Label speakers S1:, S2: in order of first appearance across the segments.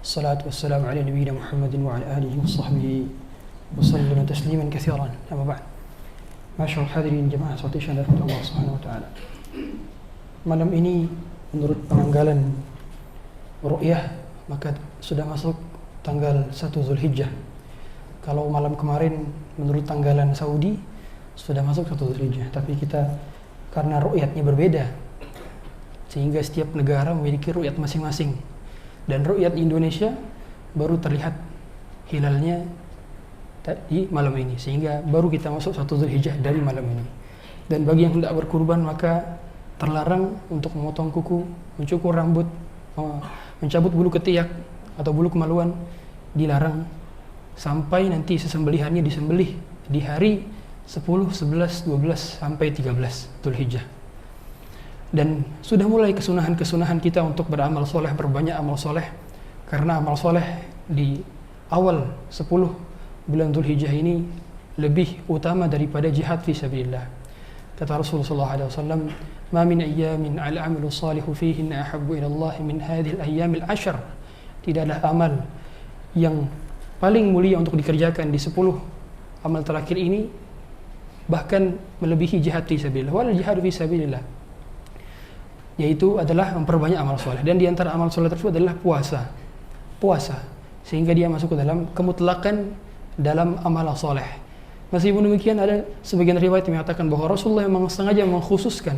S1: الصلاة والسلام على نبينا محمد وعلى آله وصحبه وسلم تسليما كثيرا. أما بعد, Masyaallah hadirin jemaah salat Isya dari Allah Subhanahu wa taala. Malam ini menurut penanggalan ru'yah maka sudah masuk tanggal 1 Zulhijjah. Kalau malam kemarin menurut tanggalan Saudi sudah masuk 1 Zulhijjah, tapi kita karena ru'yatnya berbeda sehingga setiap negara memiliki ru'yat masing-masing. Dan ru'yat di Indonesia baru terlihat hilalnya di malam ini, sehingga baru kita masuk 1 Zulhijjah dari malam ini. Dan bagi yang hendak berkurban maka terlarang untuk memotong kuku, mencukur rambut, mencabut bulu ketiak atau bulu kemaluan, dilarang sampai nanti sesembelihannya disembelih di hari 10, 11, 12 sampai 13 Zulhijjah. Dan sudah mulai kesunahan-kesunahan kita untuk beramal soleh, berbanyak amal soleh, karena amal soleh di awal 10 bulan Zulhijjah ini lebih utama daripada jihad fi sabilillah. Kata Rasulullah SAW, "Ma min ayyamin al-'amalu salihu fihinna ahabbu ila Allah min hadhihi al-ayyam al-'ashr." Tidaklah amal yang paling mulia untuk dikerjakan di 10 amal terakhir ini bahkan melebihi jihad fi sabilillah. Wal jihad fi sabilillah, yaitu adalah memperbanyak amal soleh. Dan di antara amal soleh tersebut adalah puasa, sehingga dia masuk ke dalam kemutlakan dalam amal soleh. Meskipun demikian, ada sebagian riwayat yang mengatakan bahwa Rasulullah memang sengaja mengkhususkan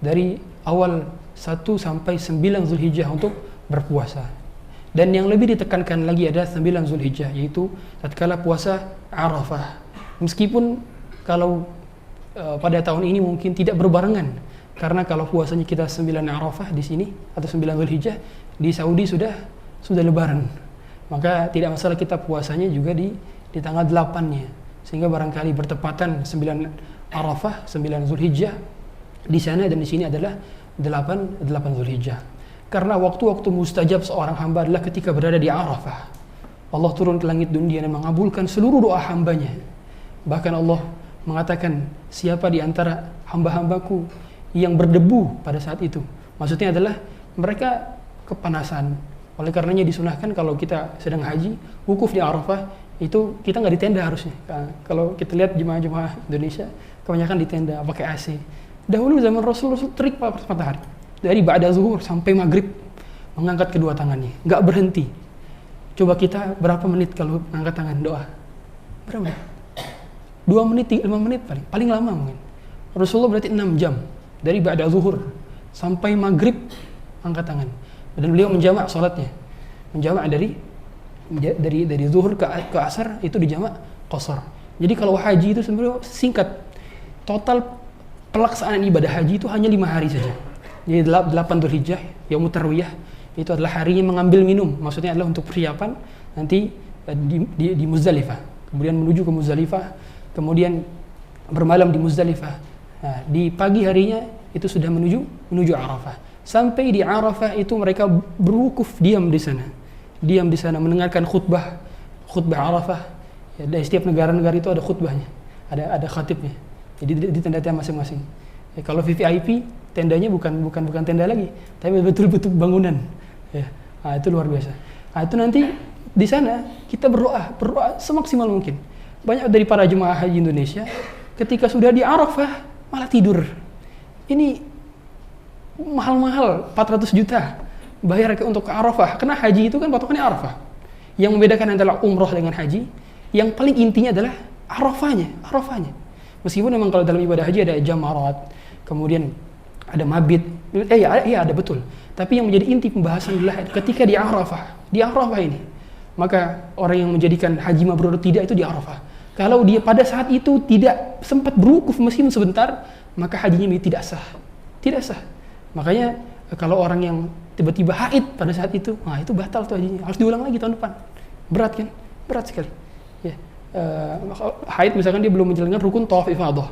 S1: dari awal 1 sampai 9 Zulhijjah untuk berpuasa. Dan yang lebih ditekankan lagi ada 9 Zulhijjah, yaitu tatkala puasa Arafah. Meskipun kalau pada tahun ini mungkin tidak berbarengan, karena kalau puasanya kita 9 Arafah di sini atau 9 Zulhijjah, di Saudi sudah lebaran. Maka tidak masalah kita puasanya juga di tanggal 8-nya. Sehingga barangkali bertepatan 9 Arafah, 9 Zulhijjah di sana dan di sini adalah 8 Zulhijjah. Karena waktu-waktu mustajab seorang hamba adalah ketika berada di Arafah. Allah turun ke langit dunia dan mengabulkan seluruh doa hambanya. Bahkan Allah mengatakan, siapa di antara hamba-hambaku yang berdebu pada saat itu, maksudnya adalah mereka kepanasan. Oleh karenanya disunahkan kalau kita sedang haji, wukuf di Arafah, itu kita nggak di tenda harusnya. Kalau kita lihat jemaah-jemaah Indonesia, kebanyakan di tenda, pakai AC. Dahulu zaman Rasul terik panas matahari, dari ba'da zuhur sampai maghrib, mengangkat kedua tangannya, nggak berhenti. Coba kita berapa menit kalau mengangkat tangan doa? Berapa menit? 2 menit, 5 menit paling lama mungkin. Rasulullah berarti 6 jam. Dari ba'da zuhur sampai maghrib angkat tangan. Dan beliau menjamak salatnya. Menjamak dari zuhur ke asar itu dijamak qasar. Jadi kalau haji itu sebenarnya singkat. Total pelaksanaan ibadah haji itu hanya 5 hari saja. Jadi 8 Dzulhijjah, Yaumut Tarwiyah, itu adalah harinya mengambil minum. Maksudnya adalah untuk persiapan nanti di Muzdalifah. Kemudian menuju ke Muzdalifah, kemudian bermalam di Muzdalifah. Nah, di pagi harinya itu sudah menuju Arafah. Sampai di Arafah itu mereka berwukuf, diam di sana mendengarkan khutbah Arafah. Ya, dari setiap negara-negara itu ada khutbahnya, ada khatibnya. Jadi di tenda-tenda masing-masing. Ya, kalau VVIP tendanya bukan tenda lagi, tapi betul-betul bangunan. Ya, itu luar biasa. Nah, itu nanti di sana kita berdoa semaksimal mungkin. Banyak dari para jemaah haji Indonesia ketika sudah di Arafah malah tidur. Ini mahal-mahal, 400 juta bayar untuk ke Arafah, karena haji itu kan patokannya Arafah. Yang membedakan antara umroh dengan haji, yang paling intinya adalah Arafahnya. Meskipun memang kalau dalam ibadah haji ada jamarat, kemudian ada mabit, iya ada betul. Tapi yang menjadi inti pembahasan adalah ketika di Arafah ini, maka orang yang menjadikan haji mabrur tidak itu di Arafah. Kalau dia pada saat itu tidak sempat berwukuf meskipun sebentar, maka hajinya tidak sah. Makanya kalau orang yang tiba-tiba haid pada saat itu, itu batal tuh hajinya. Harus diulang lagi tahun depan. Berat kan? Berat sekali. Ya. Haid misalkan dia belum menjalankan rukun tawaf ifadah.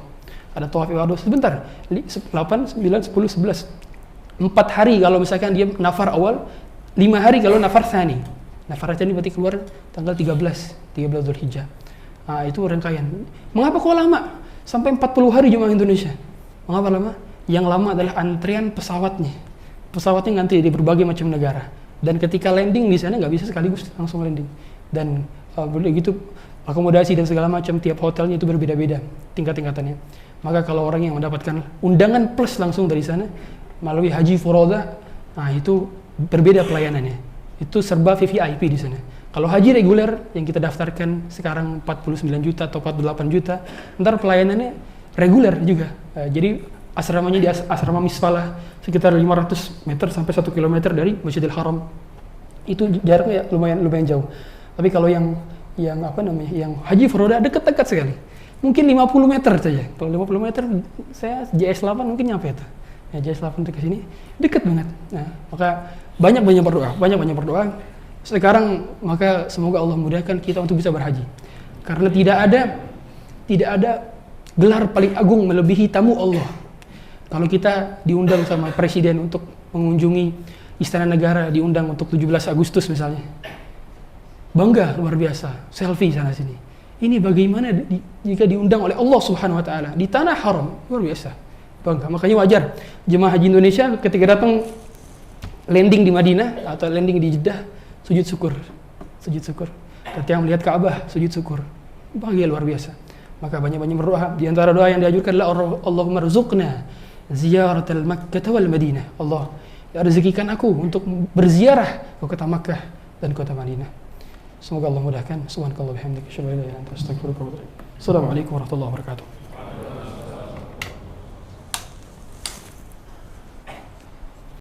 S1: Ada tawaf ifadah sebentar. 8, 9, 10, 11. 4 hari kalau misalkan dia nafar awal, 5 hari kalau nafar tsani. Nafar tsani berarti keluar tanggal 13 Dzulhijjah. Itu rangkaian. Mengapa kok lama? Sampai 40 hari jemaah Indonesia. Mengapa lama? Yang lama adalah antrian pesawatnya. Pesawatnya ngantri di berbagai macam negara. Dan ketika landing di sana nggak bisa sekaligus langsung landing. Dan begitu akomodasi dan segala macam tiap hotelnya itu berbeda-beda tingkat-tingkatannya. Maka kalau orang yang mendapatkan undangan plus langsung dari sana melalui Haji Furoda, nah itu berbeda pelayanannya. Itu serba VVIP di sana. Kalau haji reguler yang kita daftarkan sekarang 49 juta atau 48 juta, ntar pelayanannya reguler juga. Jadi asramanya di asrama Misfalah sekitar 500 meter sampai 1 kilometer dari Masjidil Haram. Itu jaraknya lumayan jauh. Tapi kalau yang Haji Furoda dekat-dekat sekali. Mungkin 50 meter saja. Kalau 50 meter saya JS8 mungkin nyampe itu. Ya, JS8 ke sini dekat banget. Nah, maka banyak berdoa. Sekarang maka semoga Allah mudahkan kita untuk bisa berhaji. Karena tidak ada gelar paling agung melebihi tamu Allah. Kalau kita diundang sama presiden untuk mengunjungi Istana Negara, diundang untuk 17 Agustus misalnya. Bangga luar biasa, selfie sana sini. Ini bagaimana jika diundang oleh Allah Subhanahu wa taala di tanah haram, luar biasa. Bangga. Makanya wajar jemaah haji Indonesia ketika datang landing di Madinah atau landing di Jeddah sujud syukur. Ketika melihat Ka'bah sujud syukur. Bahagia luar biasa. Maka banyak-banyak berdoa. Di antara doa yang diajarkan adalah Allahumma rzuqna ziyaratal Makkah wal Madinah. Allah, ya rezekikan aku untuk berziarah ke kota Makkah dan kota Madinah. Semoga Allah mudahkan. Subhanakallah bihamdika asyhadu an la ilaha illa anta astaghfiruka wa atubu ilaik. Assalamualaikum warahmatullahi wabarakatuh.